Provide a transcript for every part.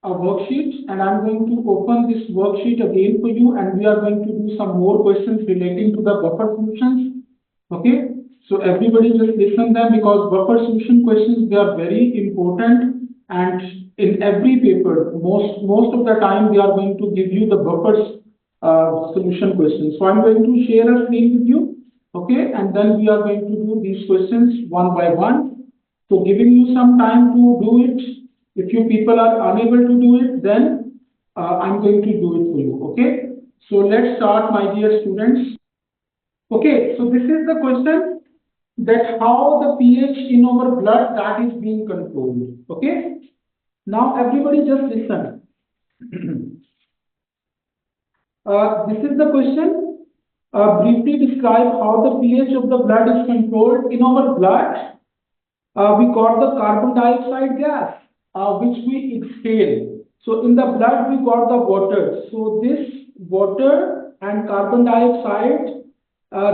a worksheet, and I'm going to open this worksheet again for you, and we are going to do some more questions relating to the buffer solutions. Okay, so everybody just listen them, because buffer solution questions, they are very important, and in every paper, most of the time, they are going to give you the buffers solution questions. So I'm going to share a screen with you. Okay, and then we are going to do these questions one by one. So giving you some time to do it. If you people are unable to do it, then I'm going to do it for you. Okay. So let's start, my dear students. Okay. So this is the question, that how the pH in our blood that is being controlled. Okay. Now everybody just listen. This is the question. Briefly describe how the pH of the blood is controlled. In our blood, we got the carbon dioxide gas, which we exhale. So in the blood, we got the water. So this water and carbon dioxide,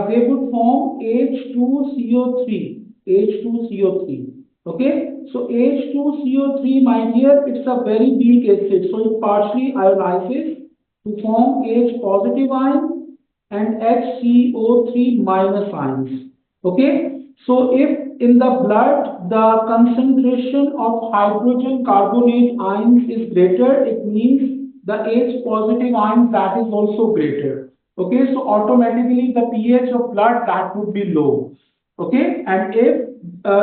they would form H2CO3. H2CO3. Okay. So H2CO3, my dear, it's a very weak acid. So it partially ionizes to form H positive ion and HCO3 minus ions. Okay. So if in the blood the concentration of hydrogen carbonate ions is greater, it means the H positive ion that is also greater. Okay, so automatically the pH of blood that would be low. Okay, and if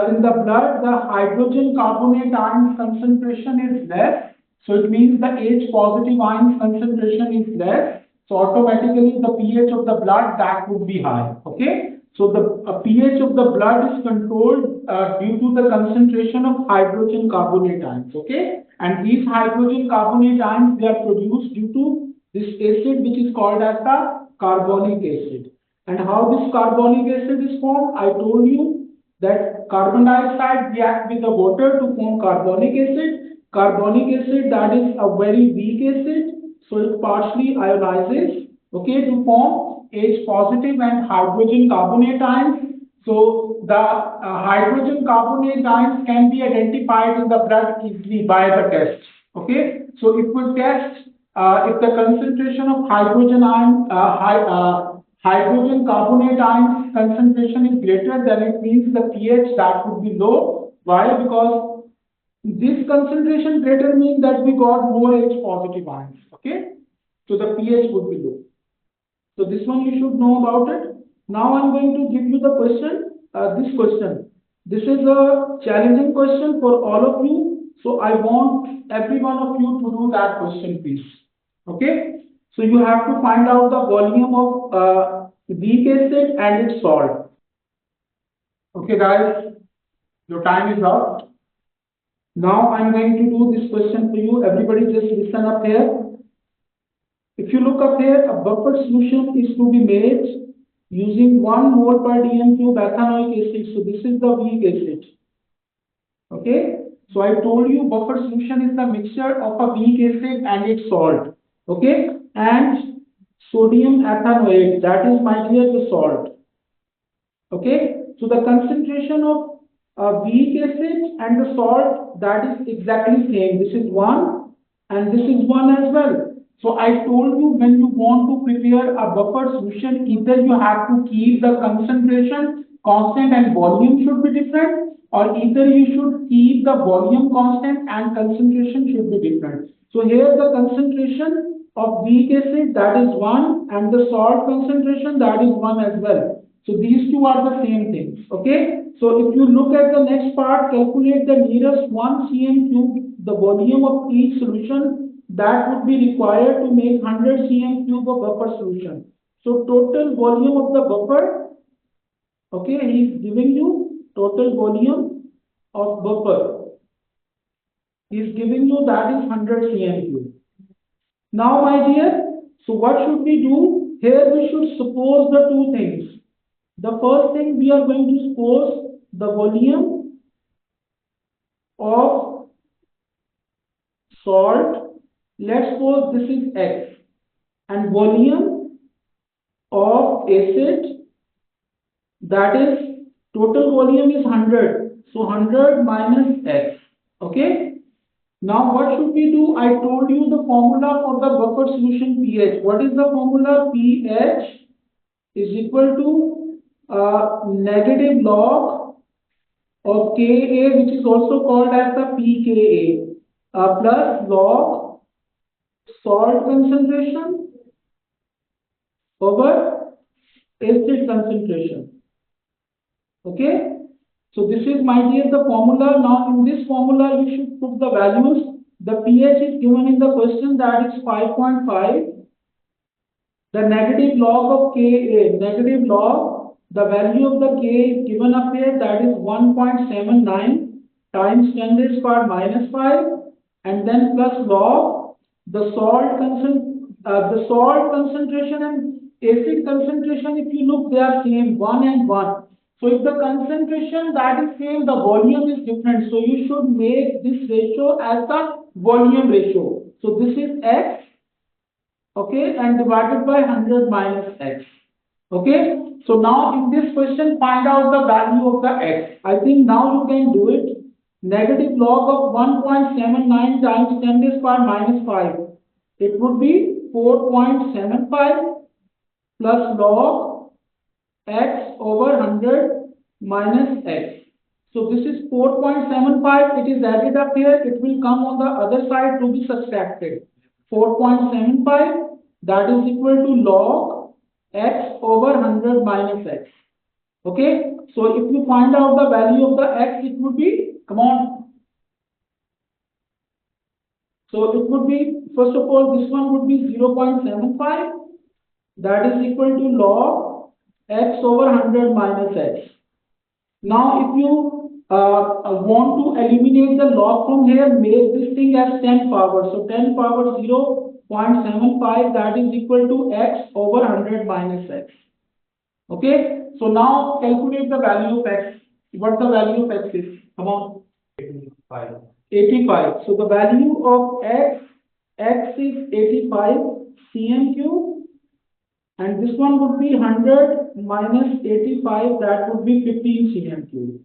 in the blood the hydrogen carbonate ions concentration is less, so it means the H positive ions concentration is less, so automatically the pH of the blood that would be high. Okay, so the pH of the blood is controlled due to the concentration of hydrogen carbonate ions. Okay, and these hydrogen carbonate ions, they are produced due to this acid which is called as the carbonic acid. And how this carbonic acid is formed? I told you that carbon dioxide reacts with the water to form carbonic acid. Carbonic acid, that is a very weak acid, so it partially ionizes, okay, to form H positive and hydrogen carbonate ions. So the hydrogen carbonate ions can be identified in the blood easily by the test. Okay, so if we test if the concentration of hydrogen carbonate ions concentration is greater, then it means the pH that would be low. Why? Because this concentration greater means that we got more H positive ions. Okay, so the pH would be low. So this one you should know about it. Now I'm going to give you the question. This question. This is a challenging question for all of you. So I want every one of you to do that question, please. Okay. So you have to find out the volume of weak acid and its salt. Okay, guys. Your time is up. Now I'm going to do this question for you. Everybody just listen up here. If you look up here, a buffer solution is to be made using 1 mole per dm cube ethanoic acid. So this is the weak acid. Okay. So I told you buffer solution is the mixture of a weak acid and its salt. Okay. And sodium ethanoate, that is, my dear, the salt. Okay. So the concentration of weak acid and the salt, that is exactly same. This is 1 and this is 1 as well. So I told you, when you want to prepare a buffer solution, either you have to keep the concentration constant and volume should be different, or either you should keep the volume constant and concentration should be different. So here the concentration of weak acid, that is 1, and the salt concentration, that is 1 as well. So these two are the same things. Okay. So if you look at the next part, calculate the nearest 1 cm cube, the volume of each solution that would be required to make 100 cm cube of buffer solution. So total volume of the buffer, okay, he is giving you total volume of buffer. He is giving you that is 100 cm cube. Now, my dear, so what should we do? Here we should suppose the two things. The first thing, we are going to suppose the volume of salt. Let's suppose this is X, and volume of acid, that is, total volume is 100. So 100 minus X. Okay. Now what should we do? I told you the formula for the buffer solution pH. What is the formula? pH is equal to negative log of Ka, which is also called as the pKa, plus log salt concentration over acid concentration. Okay, so this is, my dear, the formula. Now in this formula you should put the values. The pH is given in the question, that is 5.5. The negative log of Ka, negative log, the value of the K is given up here, that is 1.79 times 10 raised power minus 5, and then plus log the salt concentration and acid concentration. If you look, they are same, 1 and 1. So if the concentration that is same, the volume is different. So you should make this ratio as the volume ratio. So this is X, okay, and divided by 100 minus X. Okay, so now in this question, find out the value of the X. I think now you can do it. Negative log of 1.79 times 10 raised power minus 5. It would be 4.75 plus log X over 100 minus X. So this is 4.75. It is added up here. It will come on the other side to be subtracted. 4.75, that is equal to log X over 100 minus X. Okay, so if you find out the value of the X, it would be, come on. So it would be, first of all, this one would be 0.75, that is equal to log X over 100 minus X. Now if you want to eliminate the log from here, make this thing as 10 power. So 10 power 0.75, that is equal to X over 100 minus X. Okay, so now calculate the value of X. What the value of X is? Come on. 85. 85. So the value of X is 85 cm cube, and this one would be 100 minus 85, that would be 15 cm cube.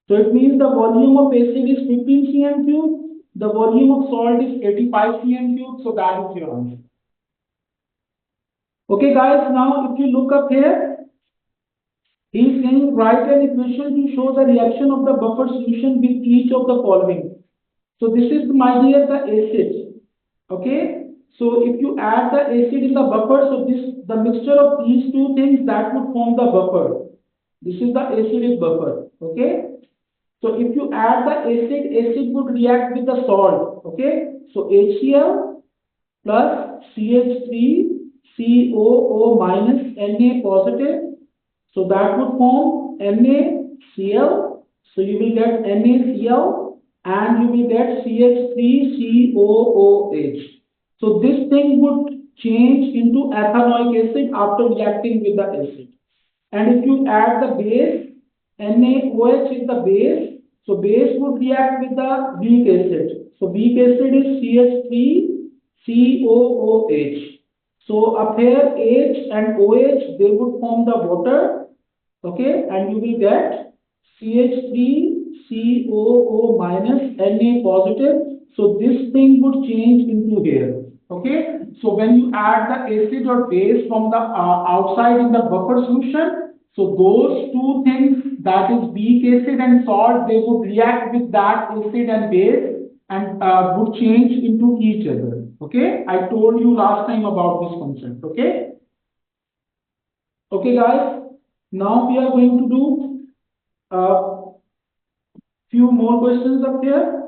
So it means the volume of acid is 15 cm cube, the volume of salt is 85 cm cube, so that is your answer. Okay guys, now if you look up here, he is saying write an equation to show the reaction of the buffer solution with each of the following. So this is, my dear, the acid. Okay, so if you add the acid in the buffer, so this, the mixture of these two things, that would form the buffer. This is the acidic buffer. Okay, so if you add the acid would react with the salt. Okay, so HCl plus CH3COO minus Na positive, so that would form NaCl. So you will get NaCl and you will get CH3COOH. So this thing would change into ethanoic acid after reacting with the acid. And if you add the base, NaOH is the base, so base would react with the weak acid. So weak acid is CH3COOH. So up here H and OH, they would form the water, okay, and you will get CH3COO minus Na positive. So this thing would change into here. Okay, so when you add the acid or base from the outside in the buffer solution, so those two things, that is weak acid and salt, they would react with that acid and base and would change into each other. Okay, I told you last time about this concept. Okay, okay guys, now we are going to do few more questions up here.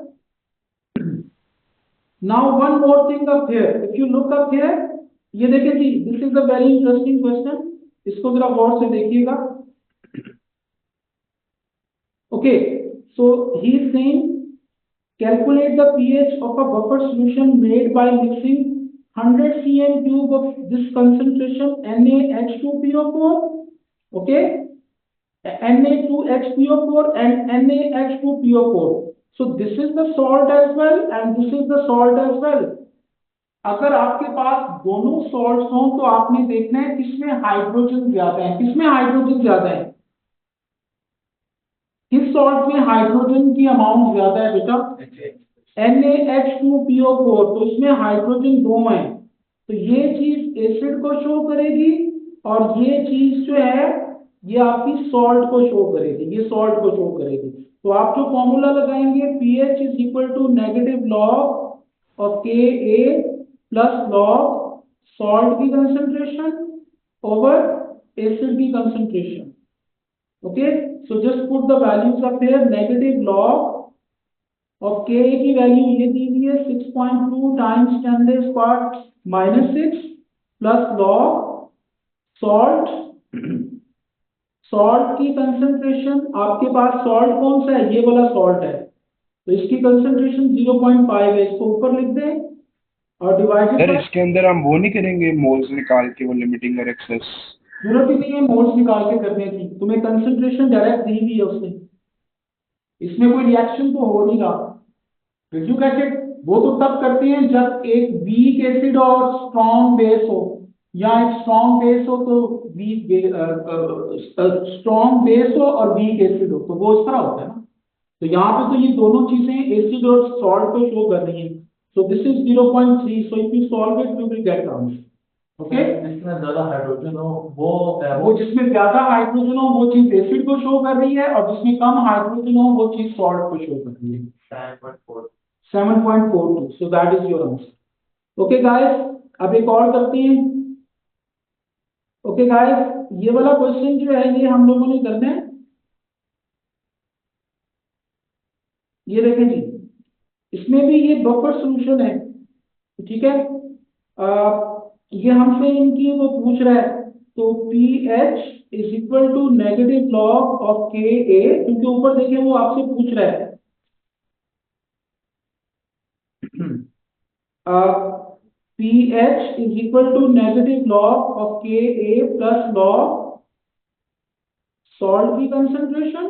Now one more thing up here. If you look up here, ये देखिए जी, this is a very interesting question. इसको जरा गौर से देखिएगा. Okay, so he is saying calculate the pH of a buffer solution made by mixing 100 cm cube of this concentration NaH2PO4, okay, Na2HPO4 and NaH2PO4. So this is the salt as well and this is the salt as well. अगर आपके पास दोनों salts हों तो आपने देखना है किसमें hydrogen ज्यादा है. किसमें हाइड्रोजन ज्यादा है? किस सॉल्ट में हाइड्रोजन की अमाउंट ज्यादा है बेटा? NaH2PO4, तो इसमें हाइड्रोजन दो हैं, तो ये चीज एसिड को शो करेगी और ये चीज जो है ये आपकी सॉल्ट को शो करेगी, ये सॉल्ट को शो करेगी। तो आप जो फॉर्मूला लगाएंगे pH is equal to negative log of Ka plus log salt की कंसेंट्रेशन ओवर एसिड की concentration. Okay, so just put the values of here, negative log और Ka की वैल्यू ये दी हुई है 6.2 times 10⁻⁻⁶ plus log salt, salt की concentration, आपके पास सॉल्ट कौन सा है, ये वाला सॉल्ट है, तो इसकी कंसेंट्रेशन 0.5 है, इसको ऊपर लिख दें और डिवाइडेड सर बाय, इसके अंदर हम वो नहीं करेंगे मोल्स निकाल के, वो लिमिटिंग और एक्सेस? जरूरत ही नहीं है मोल्स निकाल के करने की, तुम्हें कंसेंट्रेशन डायरेक्ट दी हुई है उसने, इसमें कोई रिएक्शन तो हो नहीं रहा। रिड्यूस एसिड वो तो तब करते हैं जब एक वीक एसिड और स्ट्रॉन्ग बेस हो, या एक स्ट्रॉन्ग बेस हो तो वीक, स्ट्रॉन्ग बेस हो और वीक एसिड हो, तो वो इस तरह होता है ना। तो यहाँ पे तो ये दोनों चीजें एसिड और सॉल्ट को शो कर रही हैं। So this is 0.3, so if you solve it you will get answer. Okay, जिसमें ज्यादा हाइड्रोजन हो वो जिसमें ज्यादा हाइड्रोजन हो वो चीज एसिड को शो कर रही है, और जिसमें कम हाइड्रोजन हो वो चीज सॉल्ट को शो कर रही है। 7.42, so that is your answer. Okay guys, अब एक और करते हैं। ओके गाइस, ये वाला क्वेश्चन जो है ये हम लोगों ने करना है, ये देखें जी, इसमें भी ये बफर सॉल्यूशन है, ठीक है। ये हमसे इनकी वो पूछ रहा है, तो pH is equal to negative log of Ka, क्योंकि ऊपर देखिए वो आपसे पूछ रहा है pH is equal to negative log of Ka plus log salt की concentration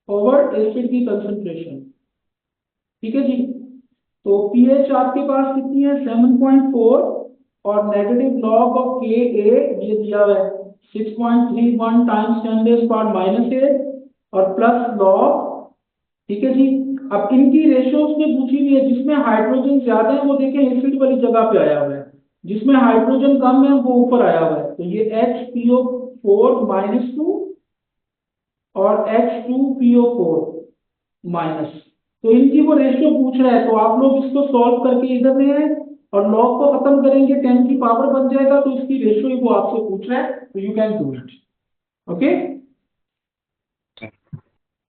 ओवर एसिड की concentration, ठीक है जी। तो pH आपके पास कितनी है 7.4, और नेगेटिव लॉग ऑफ Ka ये दिया हुआ है 6.31 टाइम्स 10⁻⁻⁸ और प्लस लॉग, ठीक है जी। अब इनकी रेशियो उसने पूछी हुई है, जिसमें हाइड्रोजन ज्यादा है वो देखें एसिड वाली जगह पे आया हुआ है, जिसमें हाइड्रोजन कम है वो ऊपर आया हुआ है, तो ये HPO4-2 और H2PO4-, तो इनकी वो रेशियो पूछ रहा है, तो आप लोग इसको सॉल्व करके इधर ले आए और लॉग को खत्म करेंगे 10 की पावर बन जाएगा, तो इसकी रेशियो ही वो आपसे पूछ रहा है, तो you can do it. Okay,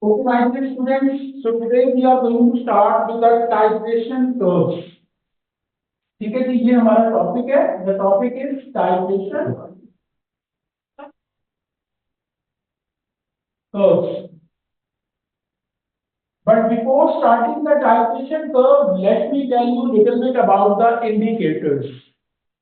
okay my dear students, so today we are going to start with the titration curves, ठीक है जी। ये हमारा टॉपिक है, the topic is titration curves. But before starting the titration curve, let me tell you a little bit about the indicators.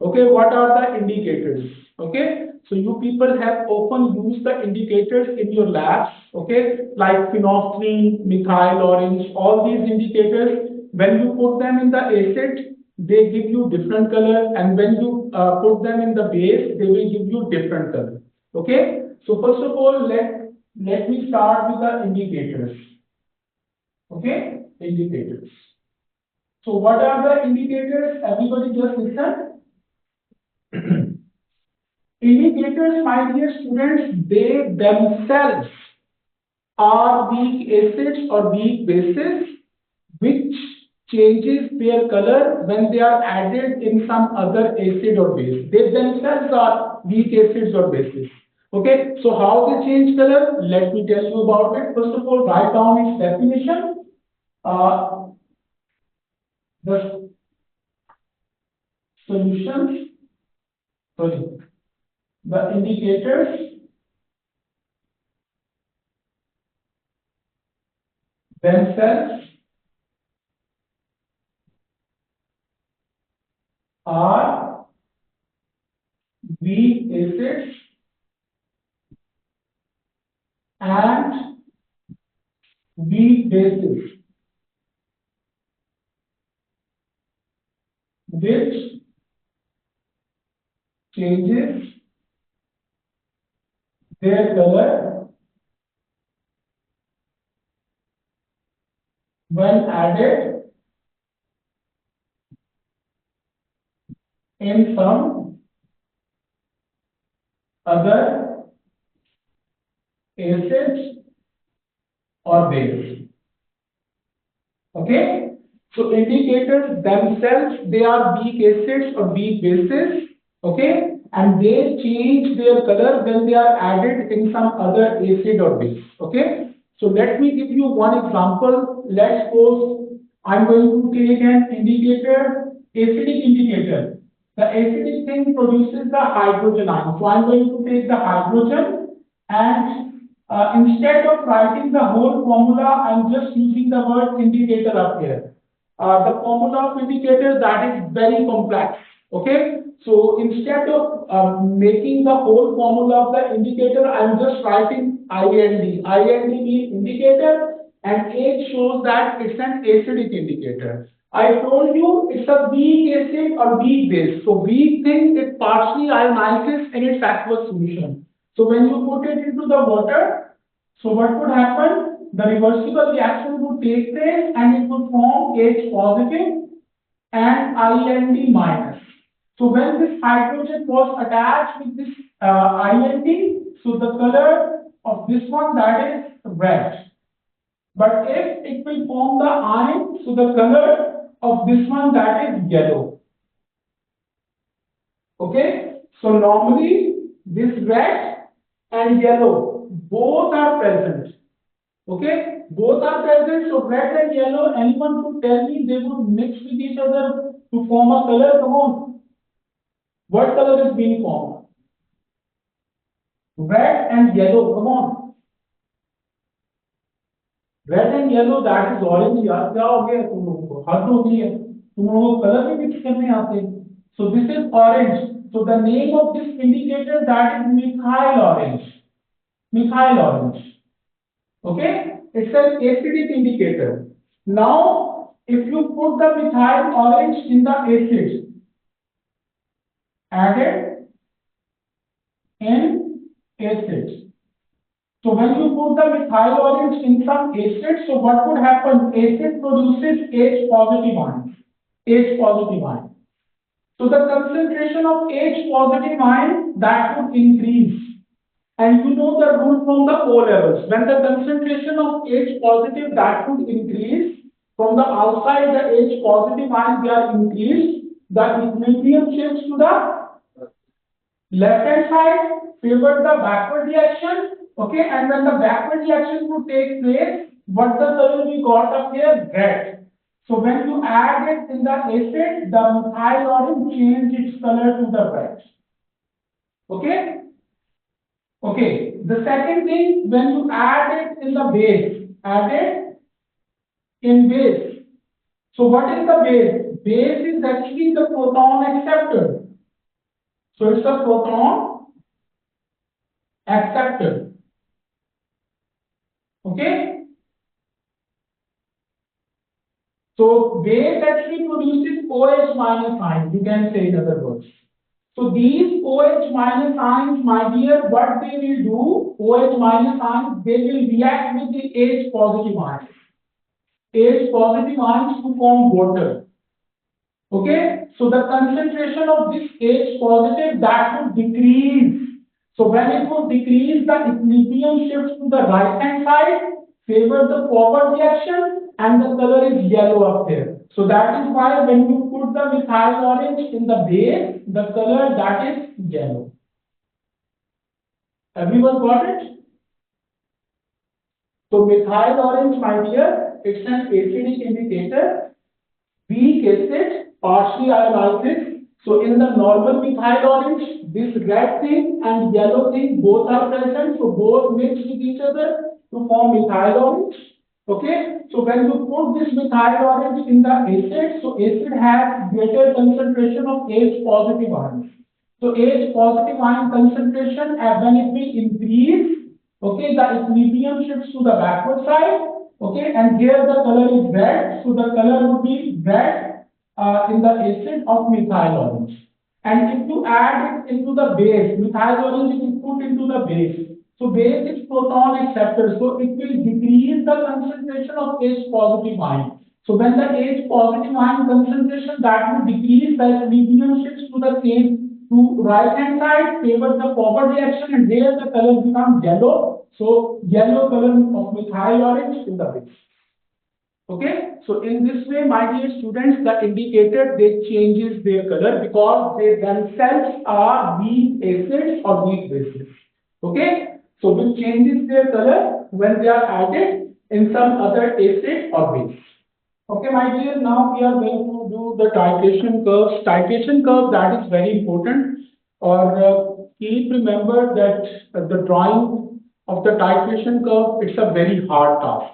Okay, what are the indicators? Okay, so you people have often used the indicators in your labs. Okay, like phenolphthalein, methyl orange, all these indicators. When you put them in the acid, they give you different color, and when you put them in the base, they will give you different color. Okay, so first of all, let me start with the indicators. Okay, indicators. So what are the indicators? Everybody just listen. Indicators, my dear students, they themselves are weak acids or weak bases which changes their color when they are added in some other acid or base. They themselves are weak acids or bases. Okay, so how they change color? Let me tell you about it. First of all, write down its definition. Uh, the solutions, sorry, the indicators themselves are weak acids and weak bases which changes their color when added in some other acid or base. Okay, so indicators themselves, they are weak acids or weak bases. Okay, and they change their color when they are added in some other acid or base. Okay, so let me give you one example. Let's suppose I'm going to take an indicator, acidic indicator. The acidic thing produces the hydrogen ion. So I'm going to take the hydrogen, and instead of writing the whole formula, I'm just using the word indicator up here. The formula of indicator, that is very complex. Okay, so instead of making the whole formula of the indicator, I'm just writing IND. IND means indicator, and H shows that it's an acidic indicator. I told you it's a weak acid or weak base. So weak thing, it partially ionizes in its aqueous solution. So when you put it into the water, so what would happen? The reversible reaction would take place and it would form H positive and IND minus. So when this hydrogen was attached with this IND, so the color of this one, that is red. But if it will form the ion, so the color of this one, that is yellow. Okay, so normally this red and yellow both are present. Okay, both are present. So red and yellow, anyone could tell me they would mix with each other to form a color? Come on, what color is being formed? Red and yellow. Come on, red and yellow that is orange यार क्या हो गया तुम लोगों को हद हो गई है तुम लोगों को कलर भी मिक्स करने आते हैं so this is orange so the name of this indicator that is methyl orange okay it's an acidic indicator now if you put the methyl orange in the acid added in acid. So when you put the methyl orange in some acid, so what would happen? Acid produces H positive ions. H positive ion. So the concentration of H positive ion that would increase. And you know the rule from the O levels. When the concentration of H positive that would increase, from the outside the H positive ions they are increased, the equilibrium shifts to the left hand side, favor the backward reaction. Okay, and when the backward reaction would take place, what the color we got up here? Red. So when you add it in the acid, the methyl orange change its color to the red. Okay. Okay. The second thing, when you add it in the base, add it in base. So what is the base? Base is actually the proton acceptor. So it's a proton acceptor. Okay, so base actually produces OH minus ions, you can say in other words. So these OH minus ions, my dear, what they will do, OH minus ions, they will react with the H positive ions. H positive ions to form water. Okay, so the concentration of this H positive that would decrease. So when it would decrease, the equilibrium shifts to the right hand side, favor the forward reaction, and the color is yellow up here. So that is why when you put the methyl orange in the base, the color that is yellow. Everyone got it? So methyl orange, my dear, it's an acidic indicator. Weak acid, partially ionizes. So in the normal methyl orange, this red thing and yellow thing both are present. So both mix with each other to form methyl orange. Okay. So when you put this methyl orange in the acid, so acid has greater concentration of H positive ions. So H positive ion concentration, when it will increase, okay, the equilibrium shifts to the backward side. Okay, and here the color is red. So the color would be red in the acid of methyl orange. And if you add it into the base, methyl orange is put into the base. So base is proton acceptor. So it will decrease the concentration of H positive ion. So when the H positive ion concentration that will decrease, the equilibrium shifts to the same to right hand side, favors the forward reaction, and here the color becomes yellow. So yellow color of methyl orange in the base. Okay, so in this way, my dear students, the indicator they changes their color because they themselves are weak acids or weak bases. Okay, so which changes their color when they are added in some other acid or base. Okay, my dear, now we are going to do the titration curves. Titration curve that is very important. Or keep remember that the drawing of the titration curve it's a very hard task.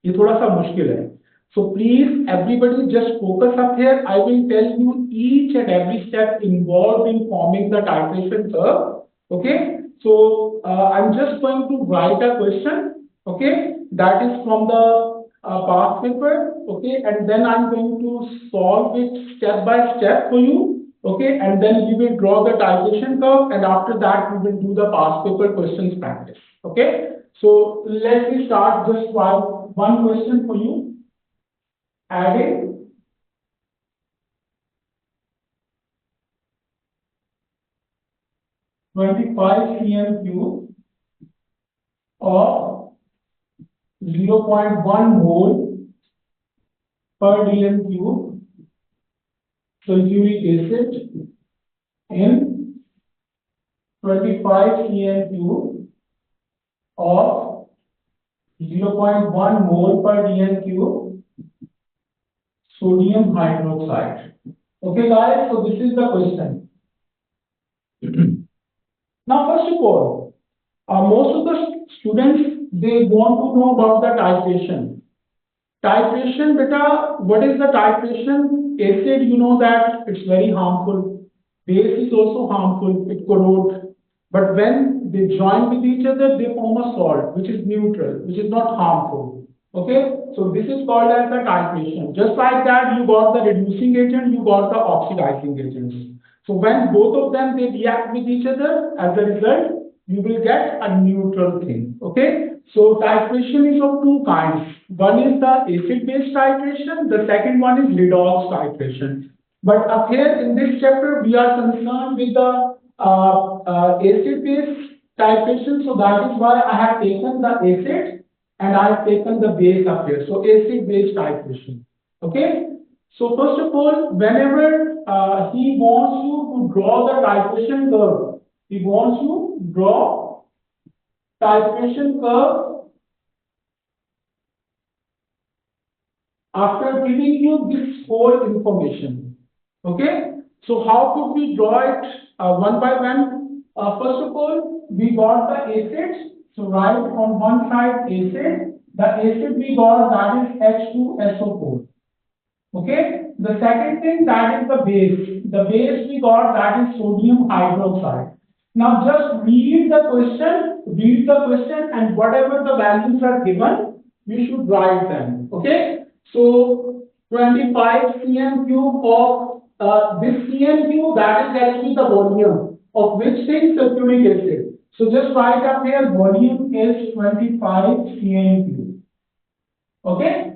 ये थोड़ा सा मुश्किल है. So please, everybody, just focus up here. I will tell you each and every step involved in forming the titration curve. Okay. So I'm just going to write a question. Okay, that is from the past paper. Okay, and then I'm going to solve it step by step for you. Okay, and then we will draw the titration curve, and after that we will do the past paper questions practice. Okay, so let me start just one question for you. Adding 25 cm cube of 0.1 mole per dm cube sulfuric acid in 25 cm cube of 0.1 mole per dm cube sodium hydroxide. Okay, guys, so this is the question. Now, first of all, most of the students they want to know about the titration. Titration, beta, what is the titration? Acid, you know that it's very harmful. Base is also harmful, it corrodes. But when they join with each other, they form a salt, which is neutral, which is not harmful. Okay, so this is called as the titration. Just like that, you got the reducing agent, you got the oxidizing agents. So when both of them they react with each other, as a result, you will get a neutral thing. Okay, so titration is of two kinds. One is the acid-base titration. The second one is redox titration. But up here in this chapter, we are concerned with the acid-base titration. So that is why I have taken the acid and I have taken the base up here. So acid-base titration. Okay. So first of all, whenever he wants you to draw the titration curve, he wants you to draw titration curve after giving you this whole information. Okay. So how could we draw it one by one? First of all, we got the acid. So write on one side acid. The acid we got that is H2SO4. Okay. The second thing that is the base. The base we got that is sodium hydroxide. Now just read the question, and whatever the values are given, you should write them. Okay. So 25 cm cube of this cm cube that is actually the volume of which thing sulfuric acid. So just write up here volume is 25 cm cube. Okay.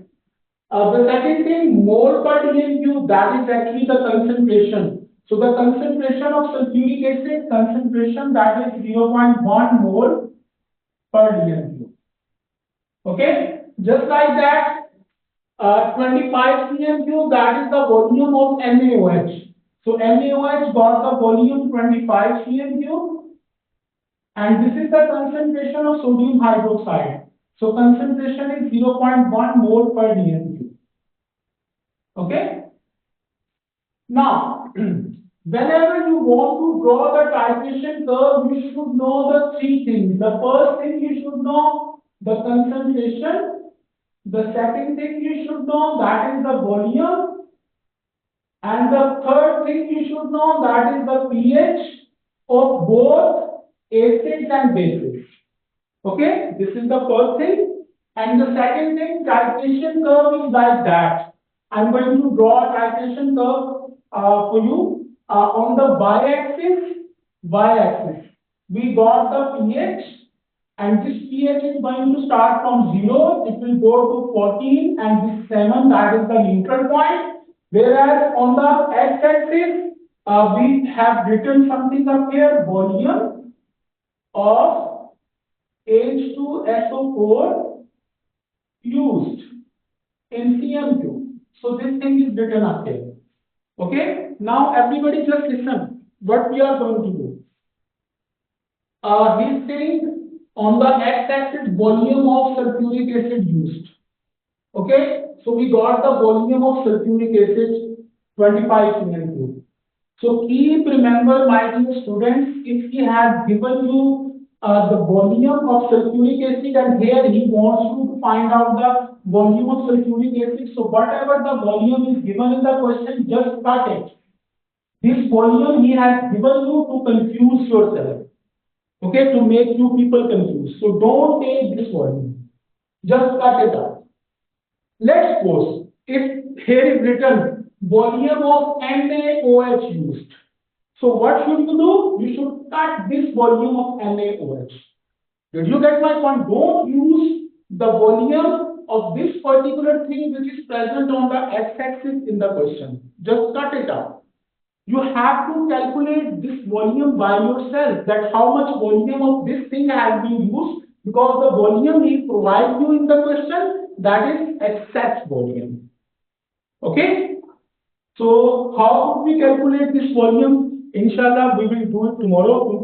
The second thing, mole per dm cube, that is actually the concentration. So the concentration of sulfuric acid, concentration that is 0.1 mole per dm cube. Okay, just like that, 25 cm cube, that is the volume of NaOH. So NaOH got the volume 25 cm cube. And this is the concentration of sodium hydroxide. So concentration is 0.1 mole per dm cube. Okay. Now, whenever you want to draw the titration curve, you should know the three things. The first thing you should know the concentration. The second thing you should know that is the volume. And the third thing you should know that is the pH of both acids and bases. Okay, this is the first thing. And the second thing, titration curve is like that. I'm going to draw a titration curve for you. On the y-axis, we got the pH, And this pH is going to start from 0, it will go to 14, and this 7, that is the neutral point. Whereas on the x-axis, we have written something up here, volume of H2SO4 used in CM2. So this thing is written up here. Okay, now everybody just listen what we are going to do. He's saying on the x-axis volume of sulfuric acid used. Okay, so we got the volume of sulfuric acid 25 cm3. So keep remember, my dear students, if he has given you the volume of sulfuric acid and here he wants you to find out the volume of sulfuric acid, so whatever the volume is given in the question, just cut it. This volume he has given you to confuse yourself. Okay, to make you people confused. So don't take this volume. Just cut it out. Let's suppose if here is written volume of NaOH used. So what should you do? You should cut this volume of NaOH. Did you get my point? Don't use the volume of this particular thing which is present on the x-axis in the question. Just cut it out. You have to calculate this volume by yourself, that how much volume of this thing has been used, because the volume he provides you in the question, that is excess volume. Okay, so how could we calculate this volume? Inshallah we will do it tomorrow.